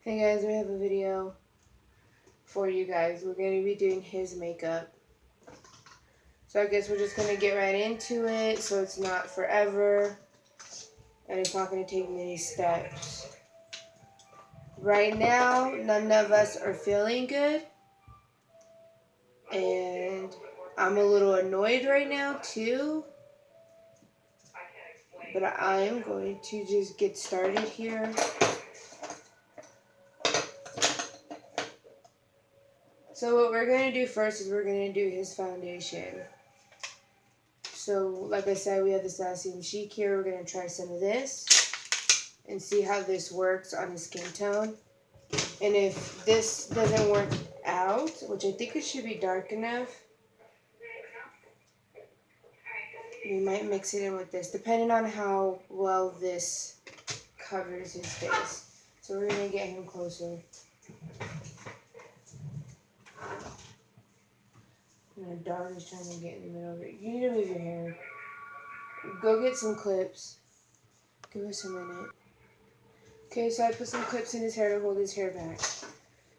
Hey guys, we have a video for you guys. We're going to be doing his makeup. So I guess we're just going to get right into it so it's not forever and it's not going to take many steps. Right now, none of us are feeling good and I'm a little annoyed right now too. But I am going to just get started here. So what we're going to do first is we're going to do his foundation. So like I said, we have the Sassy and Chic here. We're going to try some of this and see how this works on his skin tone. And if this doesn't work out, which I think it should be dark enough, we might mix it in with this, depending on how well this covers his face. So we're going to get him closer. My dog is trying to get in the middle of it. You need to move your hair. Go get some clips. Give us a minute. Okay, so I put some clips in his hair to hold his hair back.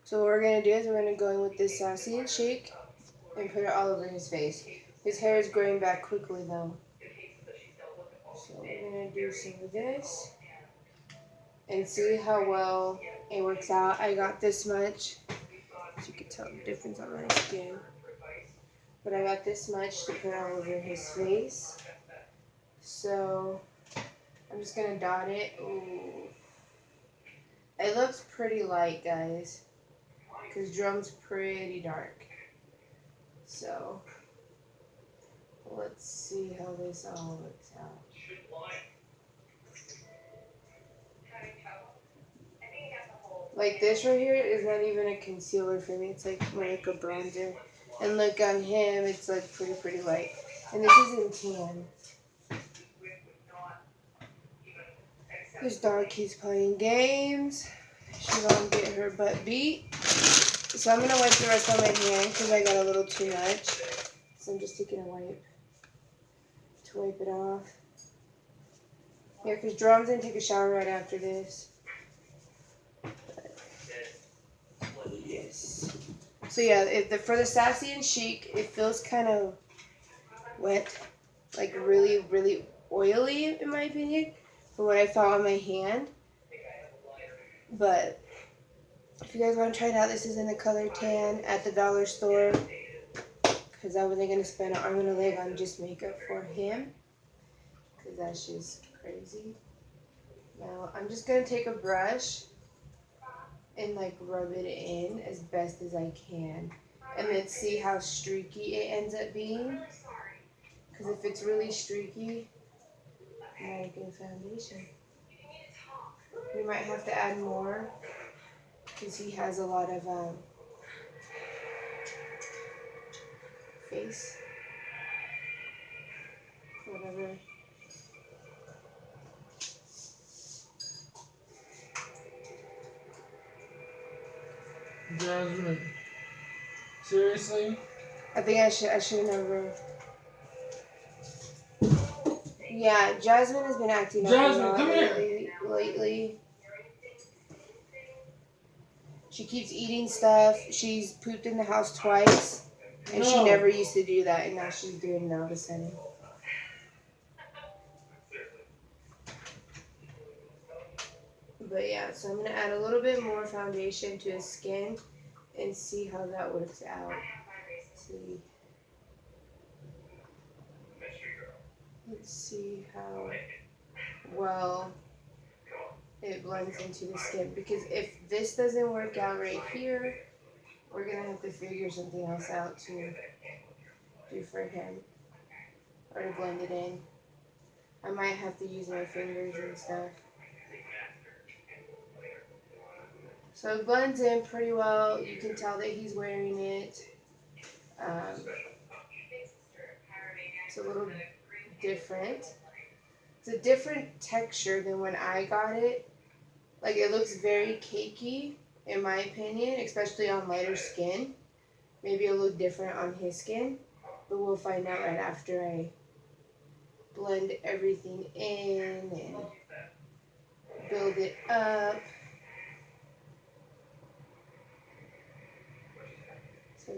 So what we're going to do is we're going to go in with this Sassy and Chic and put it all over his face. His hair is growing back quickly though. So we're going to do some of this and see how well it works out. I got this much. As you can tell the difference on my skin. But I got this much to put all over his face. So I'm just going to dot it. Ooh. It looks pretty light, guys, because Jerome's pretty dark. So let's see how this all works out. Like this right here is not even a concealer for me. It's like more like a bronzer. And look on him, it's like pretty light. And this is in tan. This dog keeps playing games. She's gonna get her butt beat. So I'm gonna wipe the rest on my hand because I got a little too much. So I'm just taking a wipe to wipe it off. Yeah, because Jerome's gonna take a shower right after this. Yes. So yeah, for the Sassy and Chic, it feels kind of wet, like really oily in my opinion, for what I felt on my hand. But if you guys want to try it out, this is in the color tan at the dollar store. Because I wasn't going to spend an arm and a leg on just makeup for him. Because that's just crazy. Now, I'm just going to take a brush and like rub it in as best as I can. And then see how streaky it ends up being. Because if it's really streaky, not a good foundation. We might have to add more. Because he has a lot of face. Whatever. Jasmine. Seriously? I think I should never. Yeah, Jasmine has been acting up a lot lately. She keeps eating stuff. She's pooped in the house twice. And she never used to do that, and now she's doing it all of a sudden. But yeah, so I'm going to add a little bit more foundation to his skin and see how that works out. Let's see how well it blends into the skin. Because if this doesn't work out right here, we're going to have to figure something else out to do for him. Or to blend it in. I might have to use my fingers and stuff. So it blends in pretty well. You can tell that he's wearing it. It's a little different. It's a different texture than when I got it. Like it looks very cakey in my opinion, especially on lighter skin. Maybe it'll look different on his skin, but we'll find out right after I blend everything in and build it up.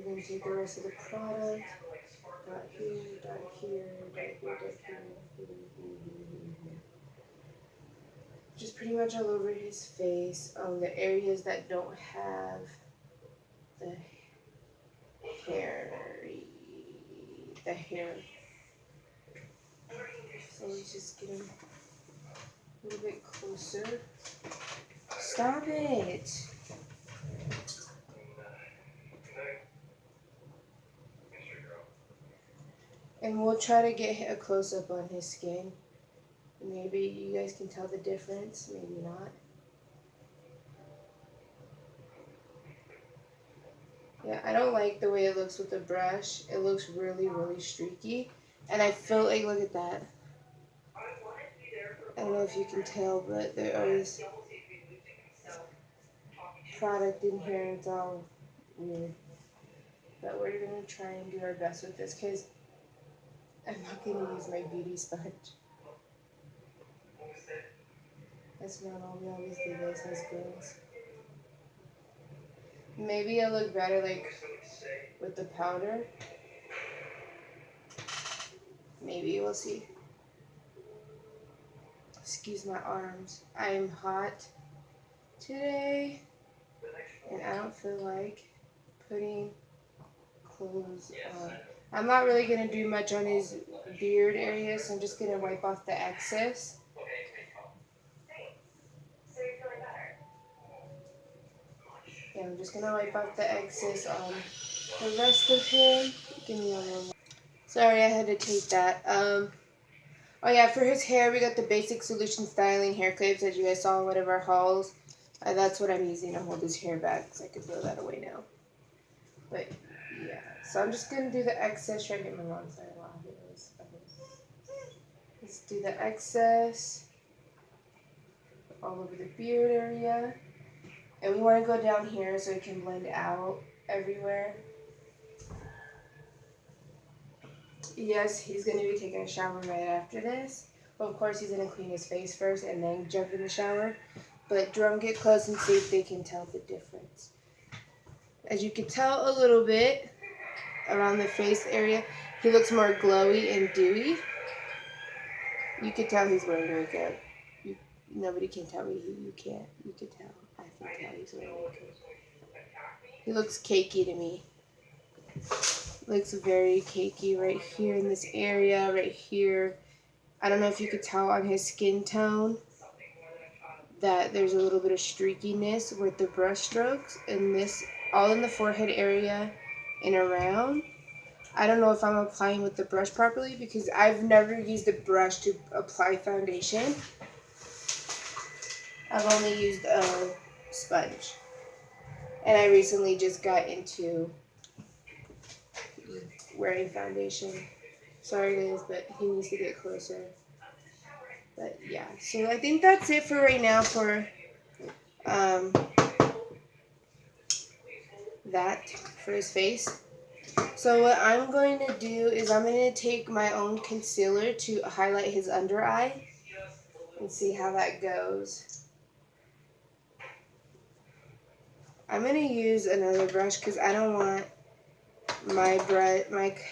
We're going to take the rest of the product. Dot here, dot here, dot here, dot here. Just pretty much all over his face, the areas that don't have the hair. So let's just get him a little bit closer. Stop it! And we'll try to get a close-up on his skin. Maybe you guys can tell the difference, maybe not. Yeah, I don't like the way it looks with the brush. It looks really, really streaky. And I feel like, look at that. I don't know if you can tell, but there is product in here and it's all weird. But we're going to try and do our best with this because I'm not going to use my beauty sponge. That's normal. We always do this as girls. Maybe it'll look better like with the powder. Maybe we'll see. Excuse my arms. I'm hot today and I don't feel like putting clothes on. I'm not really going to do much on his beard area, so I'm just going to wipe off the excess. Yeah, I'm just going to wipe off the excess on the rest of him. Give me a moment. Sorry, I had to take that. Oh yeah, for his hair, we got the Basic Solution Styling hair clips, as you guys saw in one of our hauls. That's what I'm using to hold his hair back, because I could throw that away now. But yeah, so I'm just going to do the excess. Try to get my wrong side. Wow, let's do the excess all over the beard area. And we want to go down here so it can blend out everywhere. Yes, he's going to be taking a shower right after this. Well, of course, he's going to clean his face first and then jump in the shower. But Jerome, get close and see if they can tell the difference. As you can tell a little bit around the face area, he looks more glowy and dewy. You can tell he's wearing makeup. Nobody can tell me. You can't. You can tell. I can tell he's wearing makeup. He looks cakey to me. Looks very cakey right here in this area, right here. I don't know if you could tell on his skin tone that there's a little bit of streakiness with the brush strokes, and this all in the forehead area and around. I don't know if I'm applying with the brush properly because I've never used a brush to apply foundation. I've only used a sponge. And I recently just got into wearing foundation. Sorry guys, but he needs to get closer. But yeah, so I think that's it for right now for that for his face. So what I'm going to do is I'm going to take my own concealer to highlight his under eye and see how that goes. I'm going to use another brush because I don't want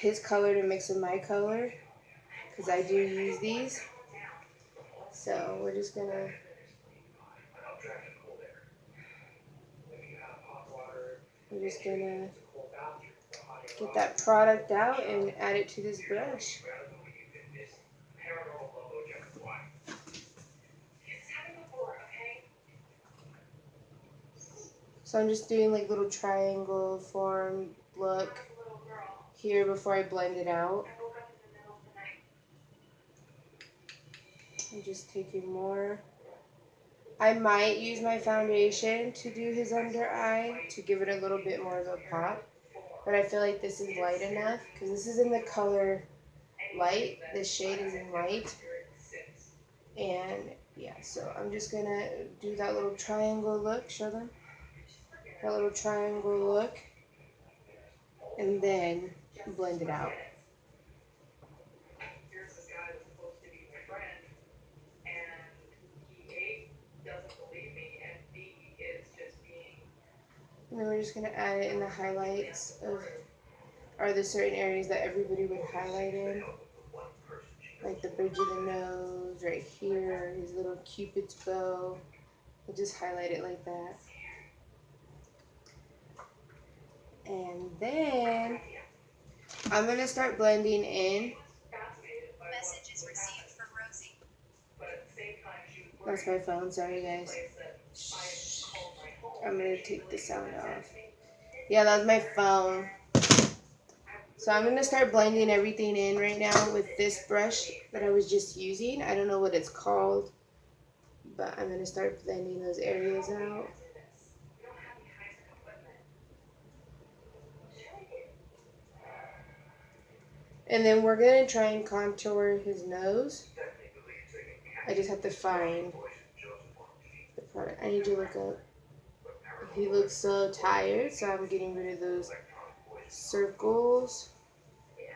his color to mix with my color because I do use these. So we're just going to get that product out and add it to this brush. So I'm just doing like little triangle form look here before I blend it out. I'm just taking more. I might use my foundation to do his under eye to give it a little bit more of a pop. But I feel like this is light enough because this is in the color light. This shade is in light. And yeah, so I'm just going to do that little triangle look. Show them. That little triangle look. And then blend it out. And then we're just going to add it in the highlights of, or the certain areas that everybody would highlight in. Like the bridge of the nose, right here, his little cupid's bow. We'll just highlight it like that. And then I'm going to start blending in. Messages received from Rosie. That's my phone, sorry guys. Shh. I'm going to take the sound off. Yeah, that's my phone. So I'm going to start blending everything in right now with this brush that I was just using. I don't know what it's called, but I'm going to start blending those areas out. And then we're going to try and contour his nose. I just have to find the product. I need to look up. He looks so tired, so I'm getting rid of those circles.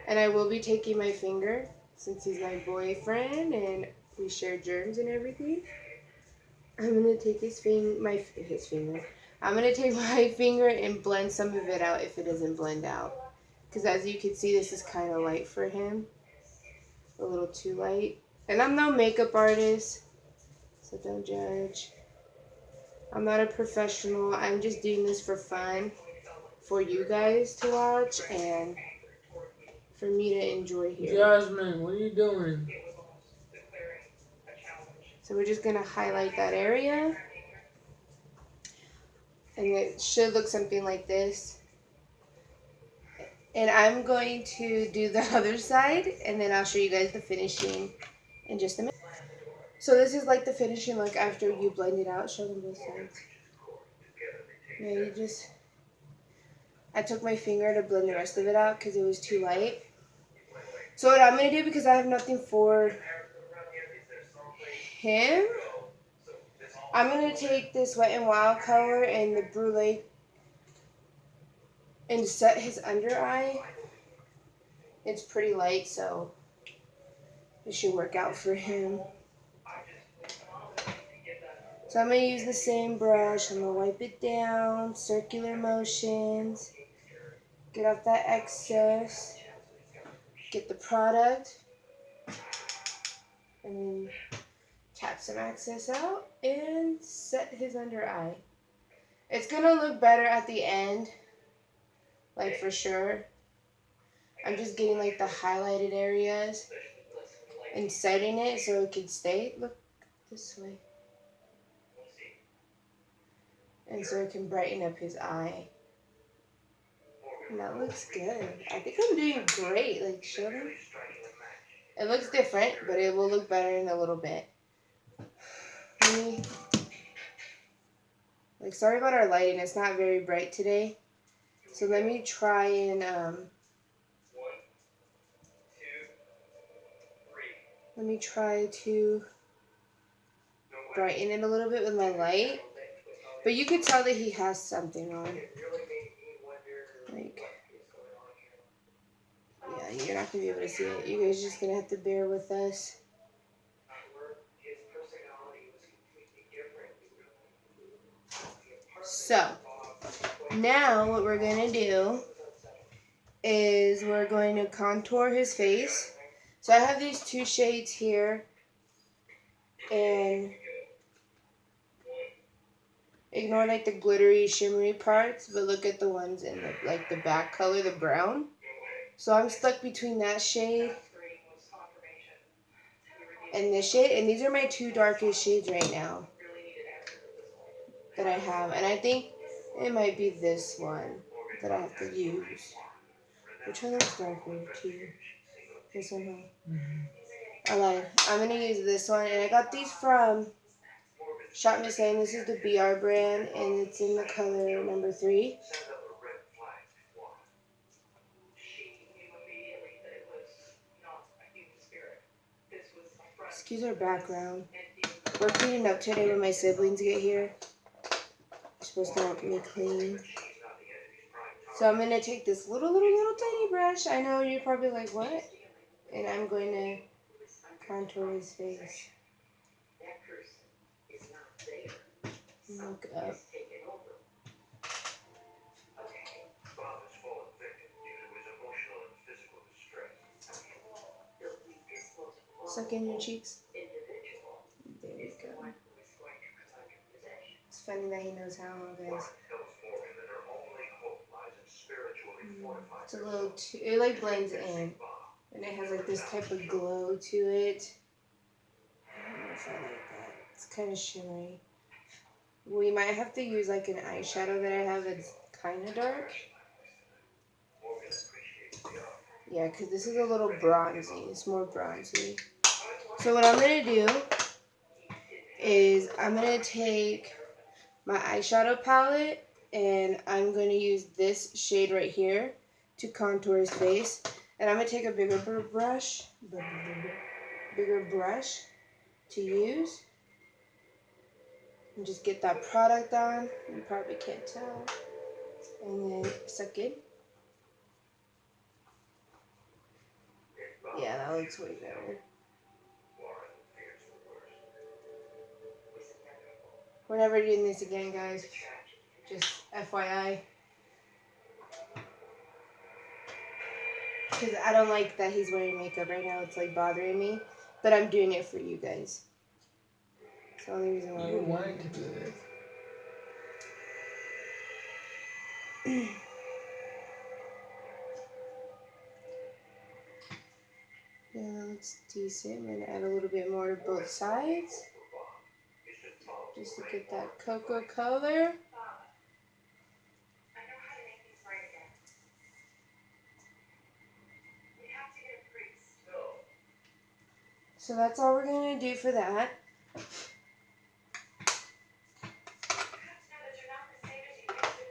And I will be taking my finger, since he's my boyfriend and we share germs and everything. I'm going to take his finger. I'm going to take my finger and blend some of it out if it doesn't blend out. Because as you can see, this is kind of light for him. A little too light. And I'm no makeup artist, so don't judge. I'm not a professional. I'm just doing this for fun, for you guys to watch, and for me to enjoy here. Jasmine, what are you doing? So we're just going to highlight that area. And it should look something like this. And I'm going to do the other side, and then I'll show you guys the finishing in just a minute. So this is like the finishing look after you blend it out. Show them both sides. Yeah, you just... I took my finger to blend the rest of it out because it was too light. So what I'm going to do, because I have nothing for him, I'm going to take this Wet n Wild color and the Brulee and set his under eye. It's pretty light, so it should work out for him. So I'm going to use the same brush. I'm going to wipe it down, circular motions, get off that excess, get the product, and then tap some excess out and set his under eye. It's going to look better at the end, like for sure. I'm just getting like the highlighted areas and setting it so it can stay. Look this way. And so it can brighten up his eye. And that looks good. I think I'm doing great. Like, show them. It looks different, but it will look better in a little bit. Like, sorry about our lighting. It's not very bright today. So let me try and, let me try to brighten it a little bit with my light. But you could tell that he has something on. Like, yeah, you're not going to be able to see it. You guys are just going to have to bear with us. So, now what we're going to do is we're going to contour his face. So I have these two shades here. And ignore like the glittery, shimmery parts, but look at the ones in the like the back color, the brown. So I'm stuck between that shade and this shade, and these are my two darkest shades right now that I have. And I think it might be this one that I have to use. Which one looks darker too? This one, huh? I lied. I'm gonna use this one, and I got these from Shop Miss Lane. This is the BR brand, and it's in the color number 3. Excuse our background. We're cleaning up today when my siblings get here. They're supposed to help me clean. So I'm going to take this little tiny brush. I know you're probably like, what? And I'm going to contour his face. Look up. Suck in your cheeks. There we go. It's funny that he knows how, guys. It's a little too, it like blends in. And it has like this type of glow to it. I don't know if I like that. It's kind of shimmery. We might have to use like an eyeshadow that I have that's kind of dark. Yeah, because this is a little bronzy. It's more bronzy. So what I'm going to do is I'm going to take my eyeshadow palette and I'm going to use this shade right here to contour his face. And I'm going to take a bigger brush to use. And just get that product on. You probably can't tell. And then suck in. Yeah, that looks way better. We're never doing this again, guys. Just FYI. Because I don't like that he's wearing makeup right now. It's like bothering me. But I'm doing it for you guys. It's the only reason why You we're wanted to do this. Yeah, that looks decent. I'm going to add a little bit more to both sides. Just to get that cocoa color. So that's all we're going to do for that.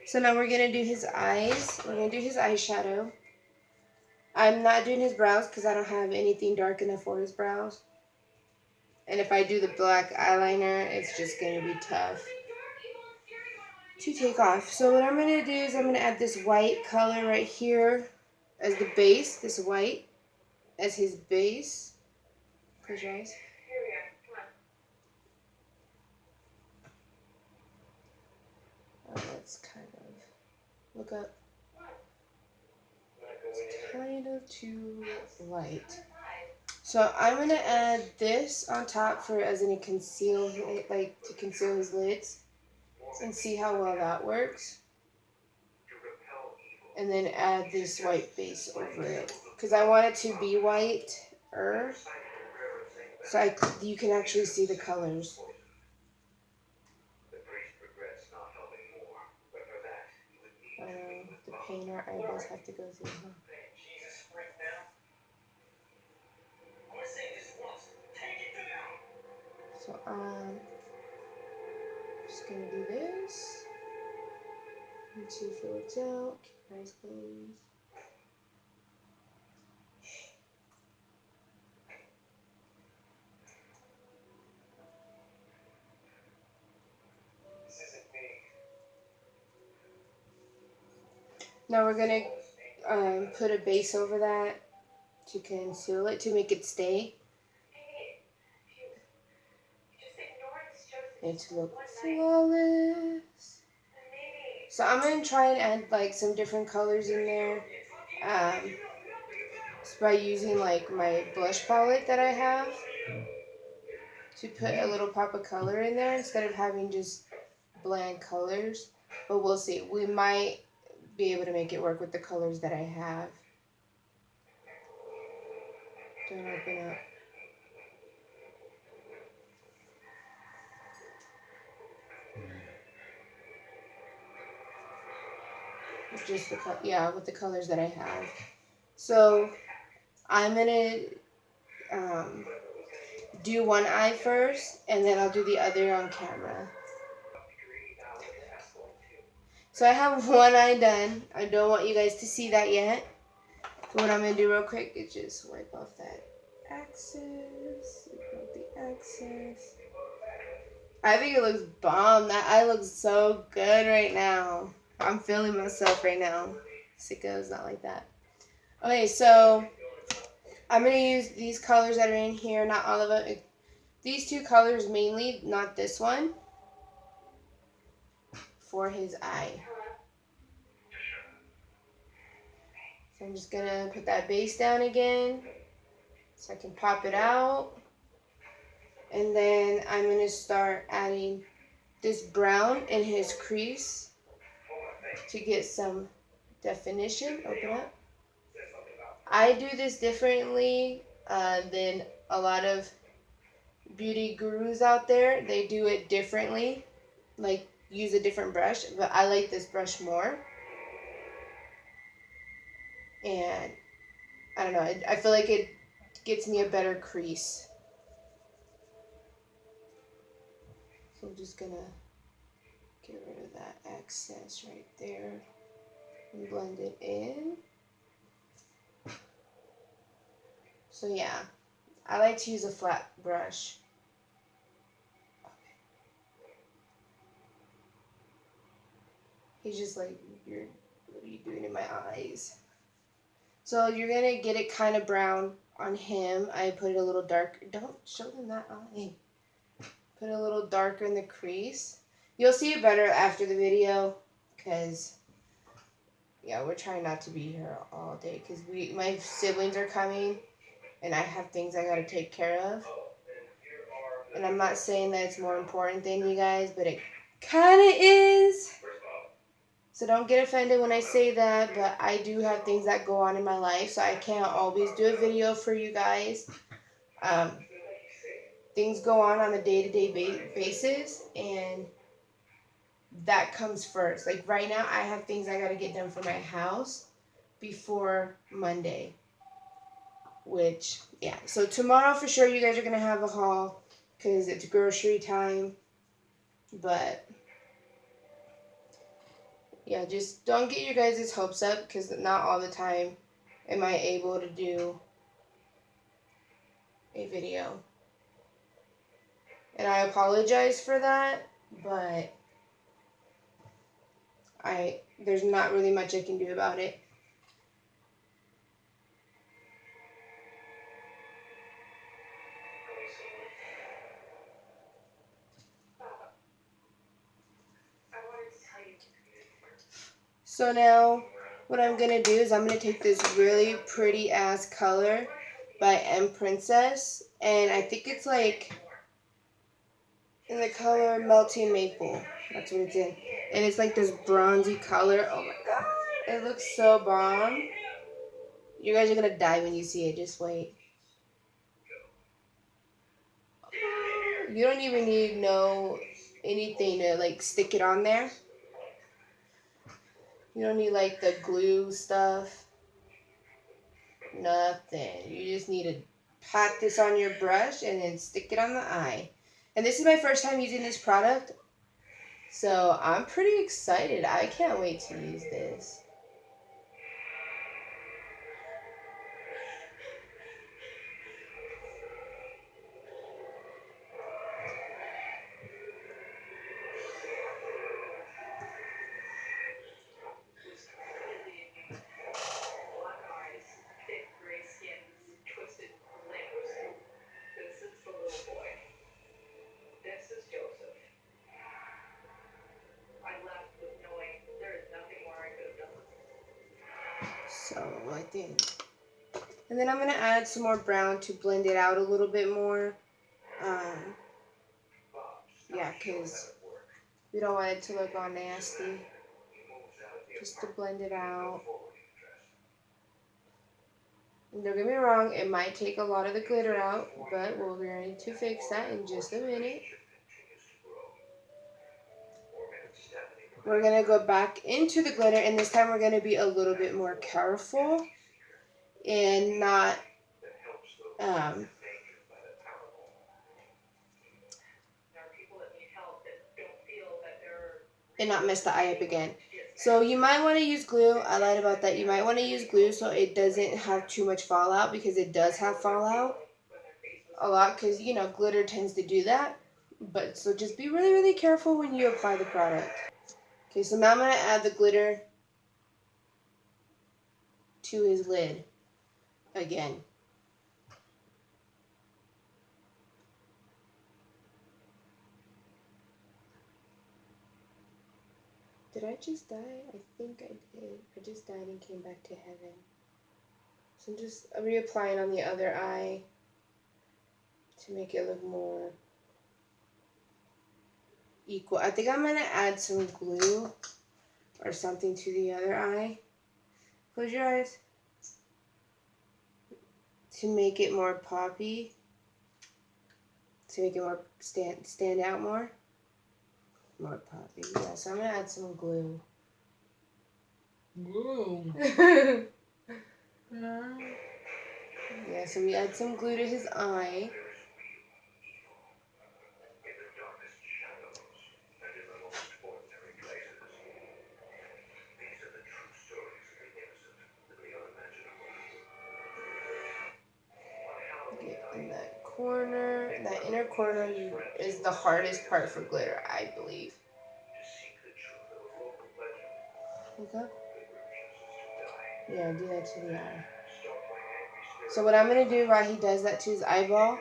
So now we're going to do his eyes. We're going to do his eyeshadow. I'm not doing his brows because I don't have anything dark enough for his brows. And if I do the black eyeliner, it's just going to be tough to take off. So what I'm going to do is I'm going to add this white color right here as the base. This white as his base. Close your eyes. Oh, that's kind of... Look up. It's kind of too light. So I'm going to add this on top for as in a conceal, like to conceal his lids. And see how well that works. And then add this white base over it. Because I want it to be white-er. So you can actually see the colors. The paint our eyeballs have to go through, huh? So I'm just going to do this. And see if it works out. Keep your eyes closed. Now we're going to put a base over that to conceal it, to make it stay. And to look flawless. So I'm going to try and add like some different colors in there. Just by using like my blush palette that I have. To put a little pop of color in there instead of having just bland colors. But we'll see. We might be able to make it work with the colors that I have. Don't open up. Just with the colors that I have. So I'm gonna do one eye first, and then I'll do the other on camera. So I have one eye done. I don't want you guys to see that yet. But what I'm gonna do real quick is just wipe off that excess. Wipe off the excess. I think it looks bomb. That eye looks so good right now. I'm feeling myself right now. Sickos, not like that. Okay, so I'm going to use these colors that are in here, not all of them. These two colors mainly, not this one, for his eye. So I'm just going to put that base down again. So I can pop it out. And then I'm going to start adding this brown in his crease to get some definition. Open up. I do this differently than a lot of beauty gurus out there. They do it differently, like use a different brush, but I like this brush more. And I don't know, I feel like it gets me a better crease. So I'm just gonna get rid of that excess right there and blend it in. So yeah, I like to use a flat brush. He's just like, what are you doing in my eyes? So you're gonna get it kind of brown on him. I put it a little dark. Don't show them that eye. Put it a little darker in the crease. You'll see it better after the video, because yeah, we're trying not to be here all day because my siblings are coming and I have things I gotta take care of. And I'm not saying that it's more important than you guys, but it kind of is. So don't get offended when I say that, but I do have things that go on in my life, so I can't always do a video for you guys. Things go on a day-to-day basis, and that comes first. Like right now, I have things I gotta get done for my house before Monday. Which, yeah. So tomorrow for sure you guys are gonna have a haul because it's grocery time. But yeah, just don't get your guys' hopes up because not all the time am I able to do a video. And I apologize for that, but there's not really much I can do about it. So now what I'm going to do is I'm going to take this really pretty ass color by M Princess, and I think it's like in the color Melting Maple. That's what it's in. And it's like this bronzy color. Oh my god. It looks so bomb. You guys are going to die when you see it. Just wait. You don't even need anything to like stick it on there. You don't need like the glue stuff. Nothing. You just need to pat this on your brush and then stick it on the eye. And this is my first time using this product, so I'm pretty excited. I can't wait to use this. So I think, and then I'm gonna add some more brown to blend it out a little bit more. Yeah, because we don't want it to look all nasty. Just to blend it out. And don't get me wrong, it might take a lot of the glitter out, but we're going to fix that in just a minute. We're going to go back into the glitter, and this time we're going to be a little bit more careful and not mess the eye up again. So you might want to use glue. I lied about that. You might want to use glue so it doesn't have too much fallout, because it does have fallout a lot, because you know glitter tends to do that. But so just be really, really careful when you apply the product. Okay, so now I'm going to add the glitter to his lid again. Did I just die? I think I did. I just died and came back to heaven. So I'm just reapplying on the other eye. to make it look more equal. I think I'm going to add some glue or something to the other eye. Close your eyes. To make it more poppy. To make it more stand out more. More poppy. Yeah, so I'm going to add some glue. Glue. Yeah, so we add some glue to his eye. In that corner, that inner corner is the hardest part for glitter, I believe. Okay. Yeah, do that to the eye. So what I'm going to do while he does that to his eyeball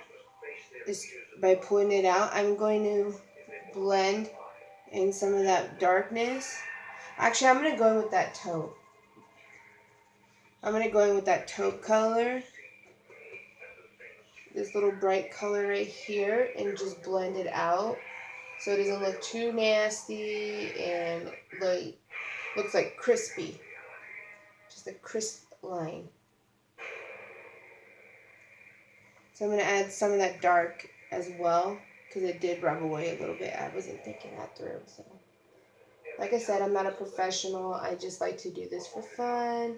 is by pulling it out, I'm going to blend in some of that darkness. Actually, I'm going to go in with that taupe. I'm going to go in with that taupe color. This little bright color right here, and just blend it out so it doesn't look too nasty and like looks like crispy. Just a crisp line. So I'm going to add some of that dark as well because it did rub away a little bit. I wasn't thinking that through. So, like I said, I'm not a professional. I just like to do this for fun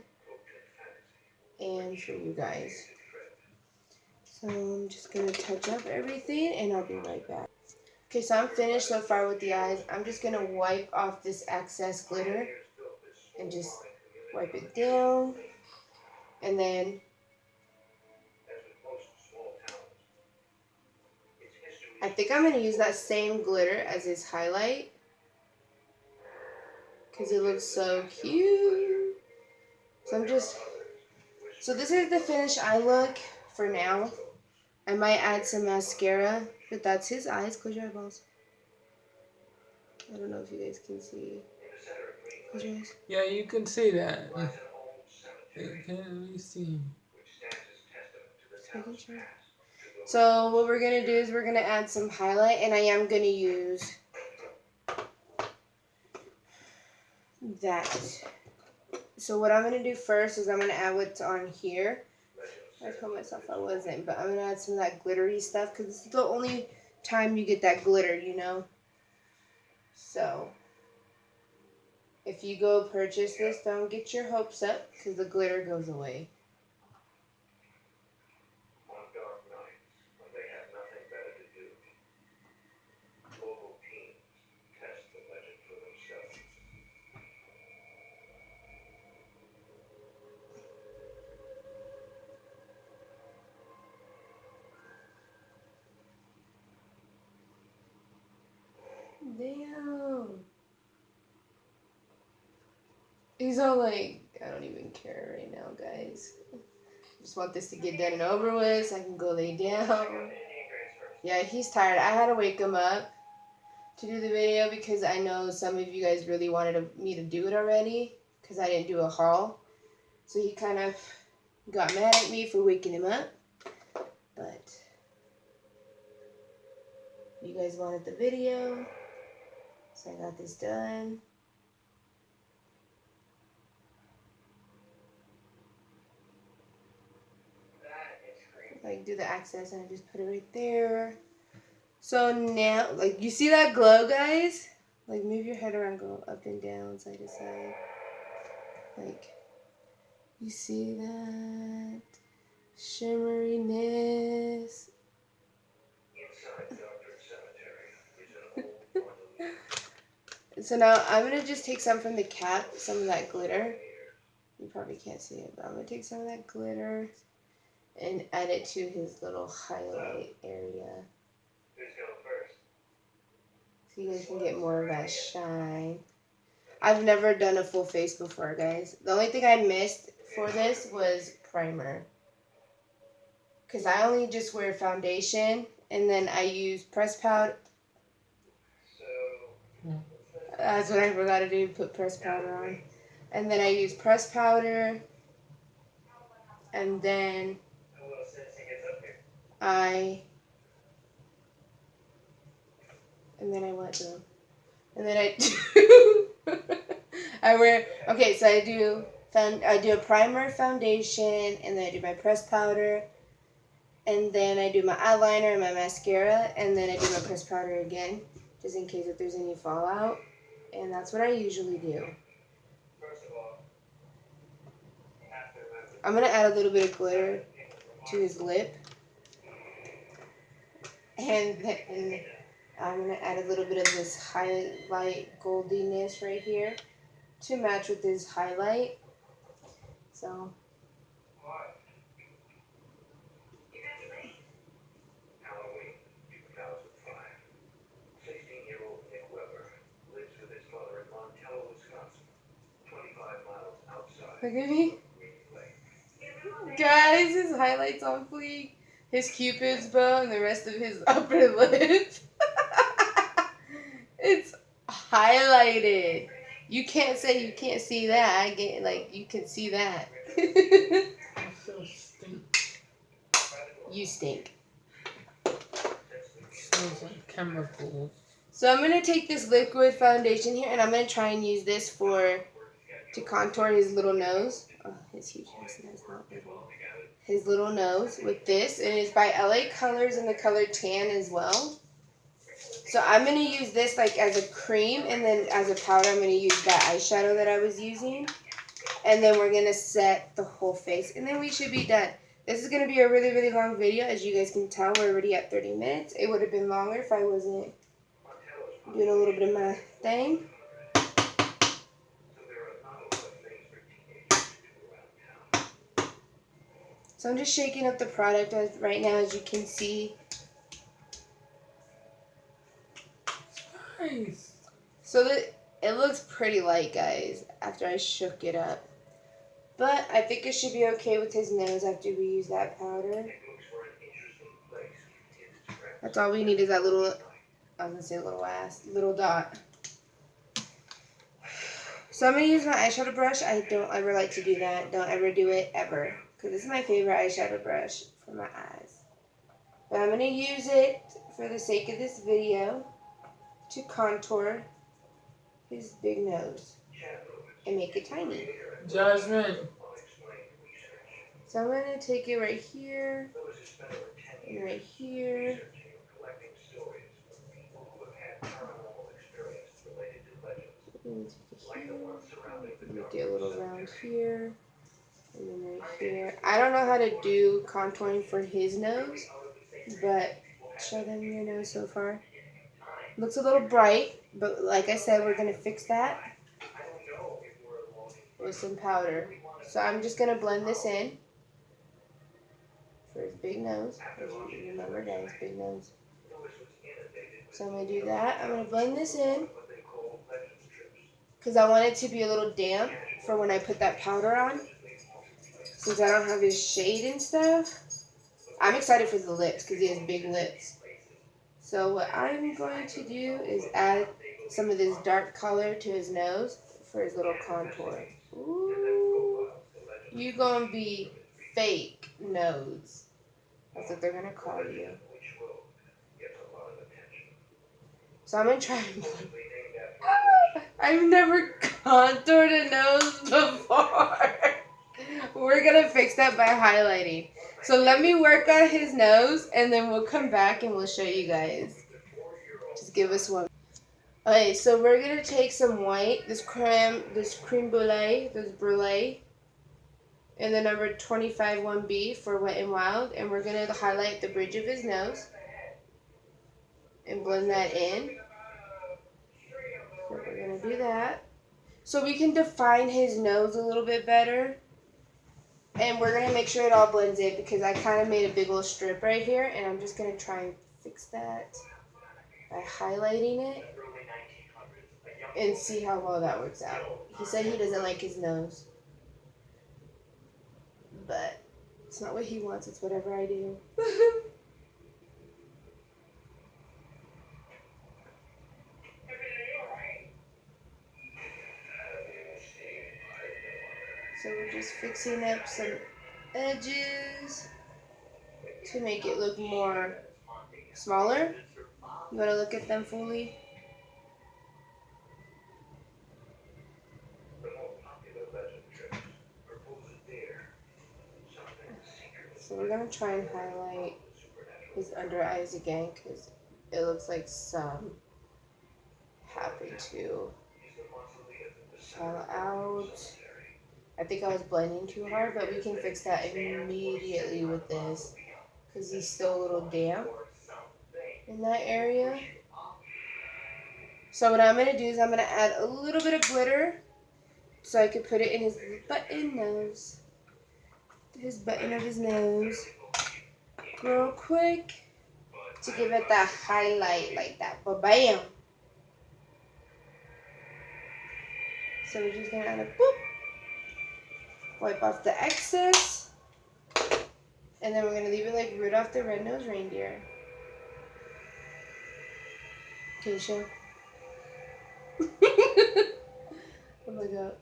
and for you guys. So I'm just going to touch up everything and I'll be right back. Okay, so I'm finished so far with the eyes. I'm just going to wipe off this excess glitter and just wipe it down. And then I think I'm going to use that same glitter as his highlight because it looks so cute. So this is the finished eye look for now. I might add some mascara, but that's his eyes. Close your eyeballs. I don't know if you guys can see. Close your eyes. Yeah, you can see that. It can't really see. Just making sure. So what we're going to do is we're going to add some highlight, and I am going to use that. So what I'm going to do first is I'm going to add what's on here. I told myself I wasn't, but I'm going to add some of that glittery stuff because this is the only time you get that glitter, you know. So if you go purchase this, don't get your hopes up because the glitter goes away. Damn. He's all like, I don't even care right now, guys. Just want this to get done and over with so I can go lay down. Yeah, he's tired. I had to wake him up to do the video because I know some of you guys really wanted me to do it already because I didn't do a haul. So he kind of got mad at me for waking him up. But you guys wanted the video, so I got this done. Like do the access and I just put it right there. So now, like you see that glow, guys? Like move your head around, go up and down, side to side. Like you see that shimmeriness. So now I'm gonna just take some from the cap, some of that glitter. You probably can't see it, but I'm gonna take some of that glitter and add it to his little highlight area. So you guys can get more of that shine. I've never done a full face before, guys. The only thing I missed for this was primer. Because I only just wear foundation and then I use press powder. That's what I forgot to do, put press powder on. And then I use press powder. And then I and then I wet them. And then I do, so I do a primer, foundation, and then I do my pressed powder, and then I do my eyeliner and my mascara, and then I do my pressed powder again, just in case if there's any fallout. And that's what I usually do. I'm going to add a little bit of glitter to his lip. And then I'm going to add a little bit of this highlight goldiness right here to match with his highlight. So... Look at me. Guys, his highlights on fleek. His cupid's bow and the rest of his upper lip. It's highlighted. You can't say you can't see that. I get you can see that. I feel stink. You stink. Smells like chemicals. So I'm gonna take this liquid foundation here and I'm gonna try and use this to contour his little nose. Oh, his huge nose. That's not little. His little nose with this, and it's by LA Colors in the color tan as well. So I'm going to use this as a cream, and then as a powder I'm going to use that eyeshadow that I was using. And then we're going to set the whole face, and then we should be done. This is going to be a really, really long video. As you guys can tell, we're already at 30 minutes. It would have been longer if I wasn't doing a little bit of my thing. So I'm just shaking up the product right now, as you can see. Nice. So it looks pretty light, guys, after I shook it up. But I think it should be okay with his nose after we use that powder. That's all we need is that little, I was going to say little dot. So I'm going to use my eyeshadow brush. I don't ever like to do that. Don't ever do it, ever. Because this is my favorite eyeshadow brush for my eyes. But I'm going to use it for the sake of this video to contour his big nose and make it tiny. Jasmine. So I'm going to take it right here and right here. Get a little around here. And then right here. I don't know how to do contouring for his nose, but show them your nose so far. Looks a little bright, but like I said, we're going to fix that with some powder. So I'm just going to blend this in for his big nose. Remember, guys, big nose. So I'm going to do that. I'm going to blend this in because I want it to be a little damp for when I put that powder on. Since I don't have his shade and stuff, I'm excited for the lips because he has big lips. So what I'm going to do is add some of this dark color to his nose for his little contour. Ooh, you gonna be fake nose. That's what they're gonna call you. So I'm gonna try and I've never contoured a nose before. We're gonna fix that by highlighting. So let me work on his nose and then we'll come back and we'll show you guys. Just give us one. Okay, so we're gonna take some white, this creme brulee, and the number 25 1B for Wet n Wild, and we're gonna highlight the bridge of his nose and blend that in. So we're gonna do that. So we can define his nose a little bit better. And we're going to make sure it all blends in because I kind of made a big old strip right here. And I'm just going to try and fix that by highlighting it and see how well that works out. He said he doesn't like his nose. But it's not what he wants. It's whatever I do. So we're just fixing up some edges to make it look more smaller, You want to look at them fully? So we're going to try and highlight his under eyes again because it looks like some happened to fall out. I think I was blending too hard, but we can fix that immediately with this because he's still a little damp in that area. So what I'm going to do is I'm going to add a little bit of glitter so I could put it in his button nose. His button of his nose real quick to give it that highlight like that. But bam! So we're just going to add a boop. Wipe off the excess. And then we're going to leave it like Rudolph the Red-Nosed Reindeer. Okay, show. Oh my god.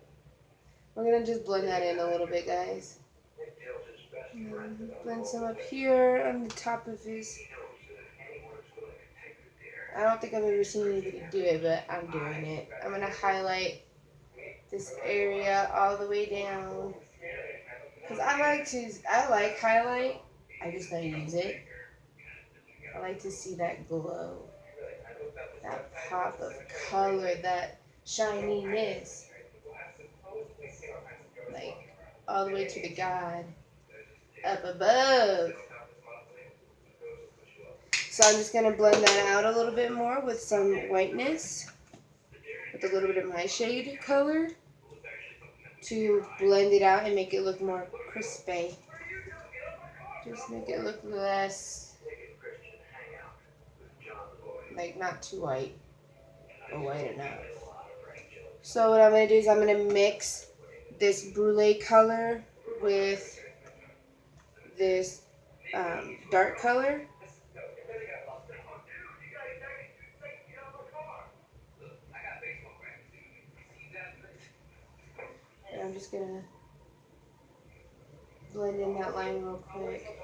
We're going to just blend that in a little bit, guys. And then blend some up here on the top of his... I don't think I've ever seen anybody do it, but I'm doing it. I'm going to highlight this area all the way down. Because I like highlight. I just don't use it. I like to see that glow. That pop of color, that shininess. Like, all the way to the God up above. So I'm just going to blend that out a little bit more with some whiteness. With a little bit of my shade color. To blend it out and make it look more crispy. Just make it look less, like not too white, or white enough. So what I'm going to do is I'm going to mix this brulee color with this dark color. And I'm just going to blend in that line real quick.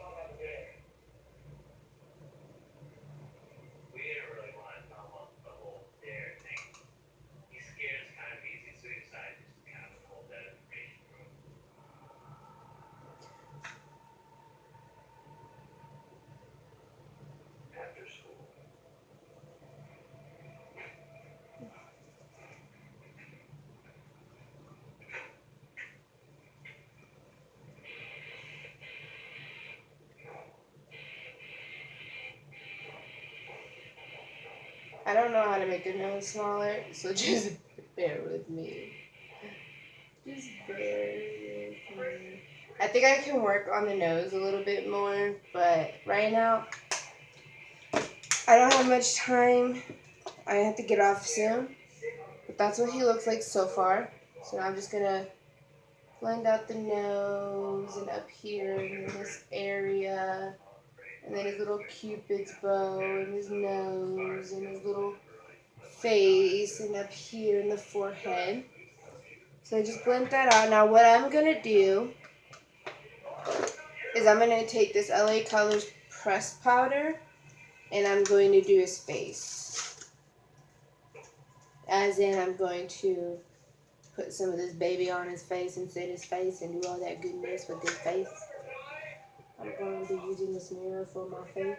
I don't know how to make the nose smaller, so just bear with me. Just bear with me. I think I can work on the nose a little bit more, but right now, I don't have much time. I have to get off soon, but that's what he looks like so far. So now I'm just gonna blend out the nose and up here in this area. And then his little cupid's bow and his nose and his little face and up here in the forehead. So I just blend that out. Now what I'm going to do is I'm going to take this LA Colors pressed powder and I'm going to do his face. As in I'm going to put some of this baby on his face and set his face and do all that goodness with his face. I'm going to be using this mirror for my face.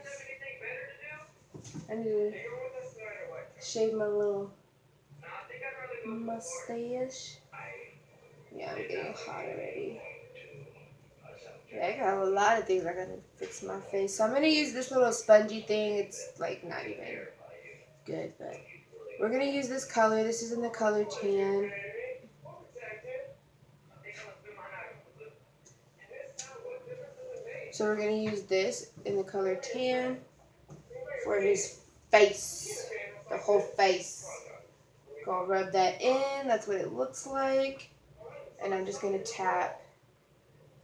I need to shave my little mustache. Yeah, I'm getting hot already. Yeah, I got a lot of things I gotta fix my face. So I'm gonna use this little spongy thing. It's like not even good, but we're gonna use this color. This is in the color tan. So we're going to use this in the color tan for his face, the whole face. Gonna rub that in, that's what it looks like. And I'm just going to tap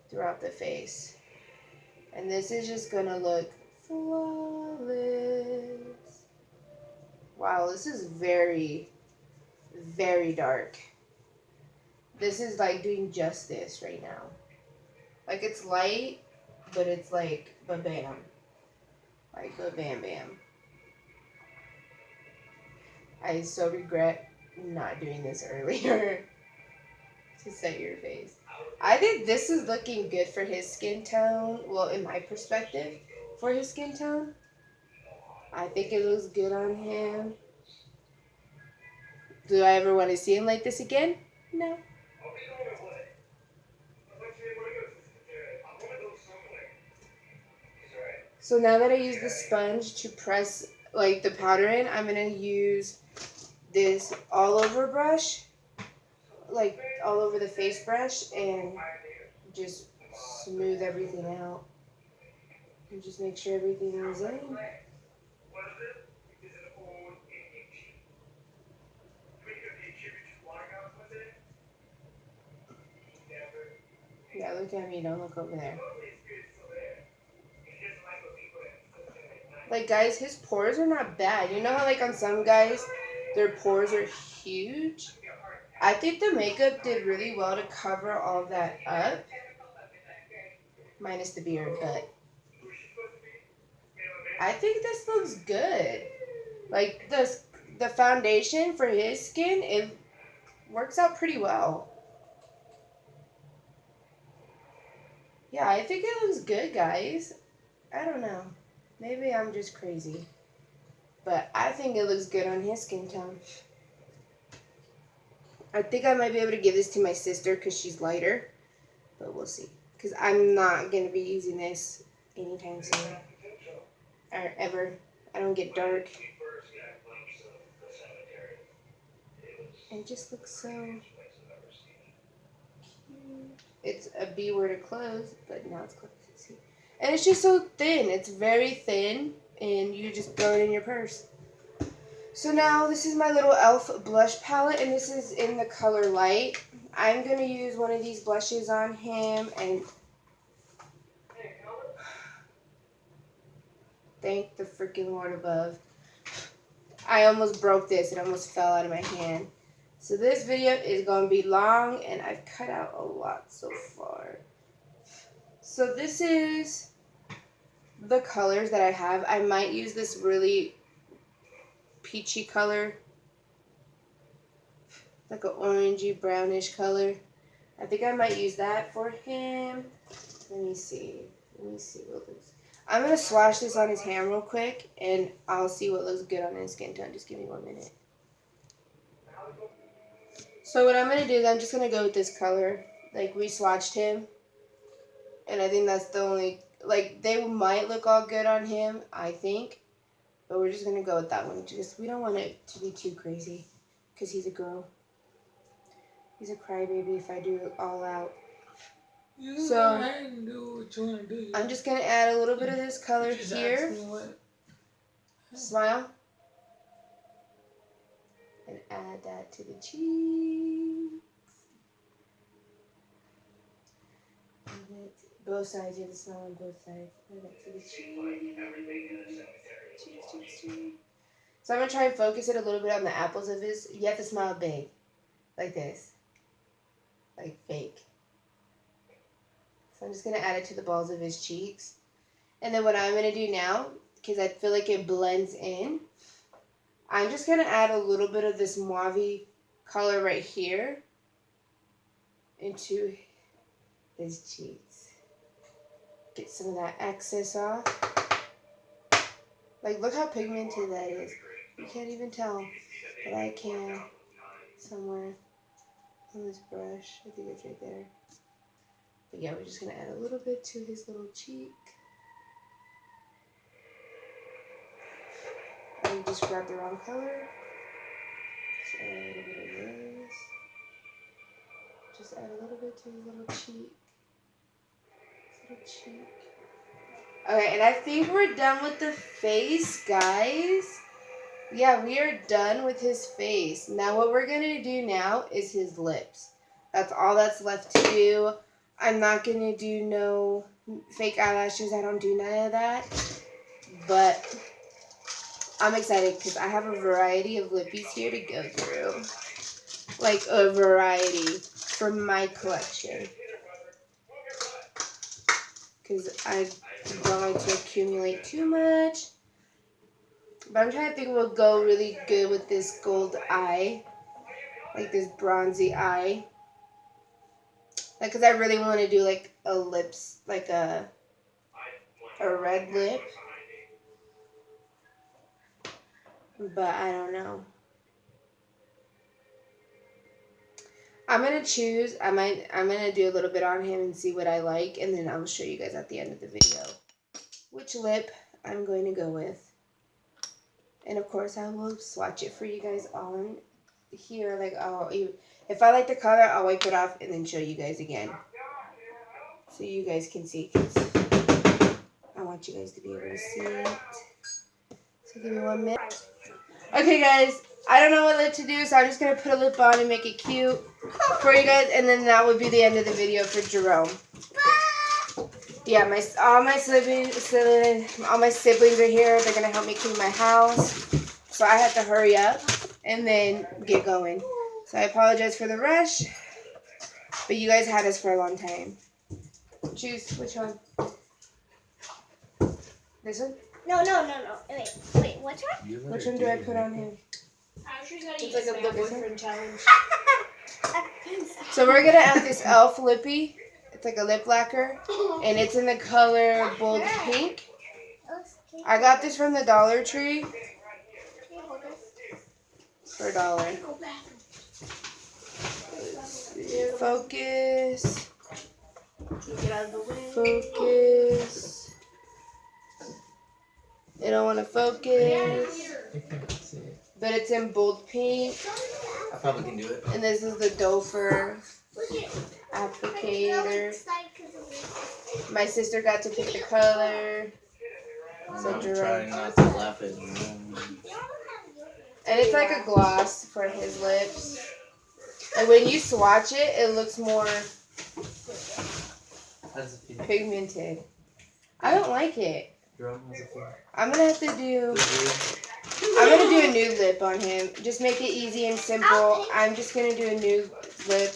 throughout the face. And this is just going to look flawless. Wow, this is very, very dark. This is like doing justice right now. Like it's light, but it's like ba-bam. Like ba-bam-bam. I so regret not doing this earlier to set your face. I think this is looking good for his skin tone. Well, in my perspective, for his skin tone. I think it looks good on him. Do I ever want to see him like this again? No. So now that I use the sponge to press like the powder in, I'm going to use this all over brush, like all over the face brush, and just smooth everything out. And just make sure everything is in. Yeah, look at me, don't look over there. Like, guys, his pores are not bad. You know how, like, on some guys, their pores are huge? I think the makeup did really well to cover all of that up. Minus the beard, but I think this looks good. Like, the foundation for his skin, it works out pretty well. Yeah, I think it looks good, guys. I don't know. Maybe I'm just crazy. But I think it looks good on his skin tone. I think I might be able to give this to my sister because she's lighter. But we'll see. Because I'm not going to be using this anytime soon. Or ever. I don't get dark. It just looks so cute. It's a B word to close, but now it's closed. See? And it's just so thin. It's very thin, and you just throw it in your purse. So now this is my little e.l.f. blush palette, and this is in the color Light. I'm going to use one of these blushes on him, and thank the freaking Lord above. I almost broke this. It almost fell out of my hand. So this video is going to be long, and I've cut out a lot so far. So this is the colors that I have. I might use this really peachy color, like an orangey brownish color. I think I might use that for him. Let me see what looks. I'm going to swatch this on his hand real quick, and I'll see what looks good on his skin tone. Just give me 1 minute. So what I'm going to do is I'm just going to go with this color. Like, we swatched him. And I think that's the only... Like, they might look all good on him, I think. But we're just going to go with that one. We don't want it to be too crazy. Because he's a girl. He's a crybaby if I do it all out. So, I'm just going to add a little bit of this color here. Smile. And add that to the cheeks. Both sides, you have to smile on both sides. Add that to the cheeks. So I'm going to try and focus it a little bit on the apples of his. You have to smile big. Like this. Like fake. So I'm just going to add it to the balls of his cheeks. And then what I'm going to do now, because I feel like it blends in, I'm just going to add a little bit of this mauve color right here into his cheeks. Get some of that excess off. Like, look how pigmented that is. You can't even tell, but I can somewhere on this brush. I think it's right there. But yeah, we're just going to add a little bit to his little cheek. I just grabbed the wrong color. Just add a little bit of this. Just add a little bit to his little cheek. His little cheek. Okay, and I think we're done with the face, guys. Yeah, we are done with his face. Now what we're going to do now is his lips. That's all that's left to do. I'm not going to do no fake eyelashes. I don't do none of that. But I'm excited because I have a variety of lippies here to go through. Like a variety from my collection. Because I don't like to accumulate too much. But I'm trying to think what would go really good with this gold eye. Like this bronzy eye. Like, because I really want to do like a lips, like a red lip. But I don't know. I'm going to choose. I'm going to do a little bit on him and see what I like. And then I'll show you guys at the end of the video which lip I'm going to go with. And of course, I will swatch it for you guys on here. Like, if I like the color, I'll wipe it off and then show you guys again. So you guys can see. 'Cause I want you guys to be able to see it. So give me 1 minute. Okay, guys. I don't know what lip to do, so I'm just going to put a lip on and make it cute for you guys. And then that would be the end of the video for Jerome. Yeah, all my siblings are here. They're gonna help me clean my house, so I have to hurry up and then get going. So I apologize for the rush, but you guys had us for a long time. Choose which one. This one? No. Wait, which one? Which one do I put on him? It's like a boyfriend challenge. So we're gonna add this e.l.f. lippy. It's like a lip lacquer, and it's in the color bold pink. I got this from the Dollar Tree for $1. Focus. Get out of the way. Focus. I don't want to focus. I can't see it. But it's in bold pink. I probably can do it. And this is the Dofer applicator. My sister got to pick the color. So I'm Jerome. trying not to laugh at Jerome. And it's like a gloss for his lips. And when you swatch it, it looks more How's it feel? pigmented. I don't like it. Jerome, how's it feel? I'm gonna have to do a new lip on him. Just make it easy and simple. I'm just gonna do a new lip.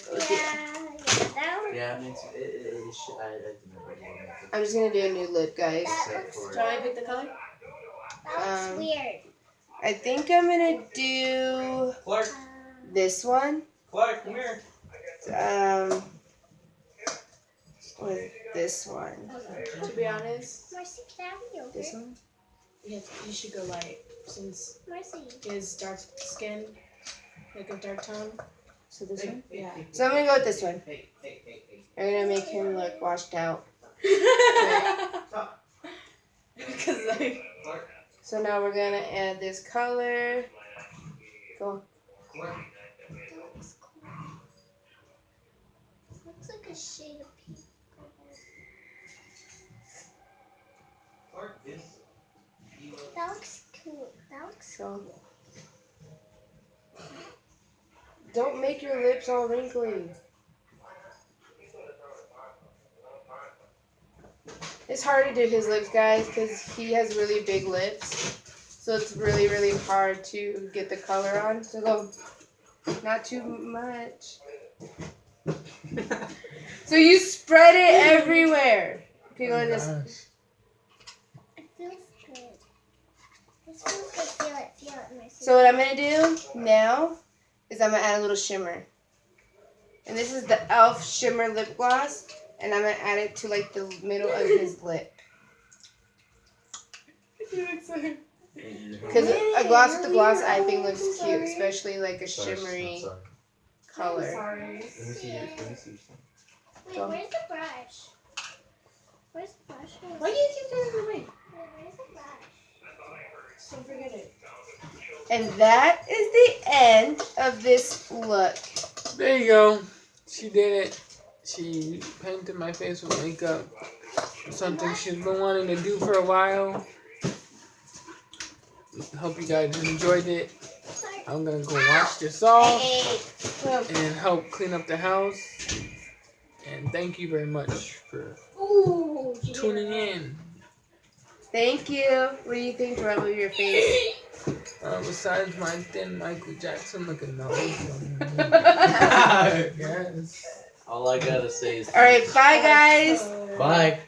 Yeah, I mean, it should, I remember. I'm just gonna do a new lip, guys. Except for Shall I pick the color? Um, Weird. I think I'm gonna do Clark, this one. Clark, come here. With this one. To be honest, This one. you should go light since his dark skin, like a dark tone. So this one. Yeah. So I'm gonna go with this one. I'm gonna make him look washed out. Because like. So now we're gonna add this color. Go. Looks like a shade of pink. That looks cool. That looks So. Don't make your lips all wrinkly. It's hard to do his lips, guys, because he has really big lips. So it's really, really hard to get the color on. So go, not too much. So you spread it everywhere. Okay, go in this. It feels good. This feels good. Feel it. So what I'm going to do now is I'm going to add a little shimmer. And this is the e.l.f. Shimmer Lip Gloss. And I'm going to add it to like the middle of his lip. Because a gloss with the gloss I think looks cute. Especially like a shimmery color. Sorry. Let me see. Wait, Go. where's the brush? Where's the brush? Why do you keep doing it away? Where's the brush? Don't forget it. And that is the end of this look. There you go. She did it. She painted my face with makeup. Something she's been wanting to do for a while. Hope you guys enjoyed it. I'm gonna go wash this off and help clean up the house. And thank you very much for tuning in. Thank you. What do you think, Jerome, of your face? Besides my thin Michael Jackson looking nose. Yes. All I gotta say is All right, bye, guys. bye.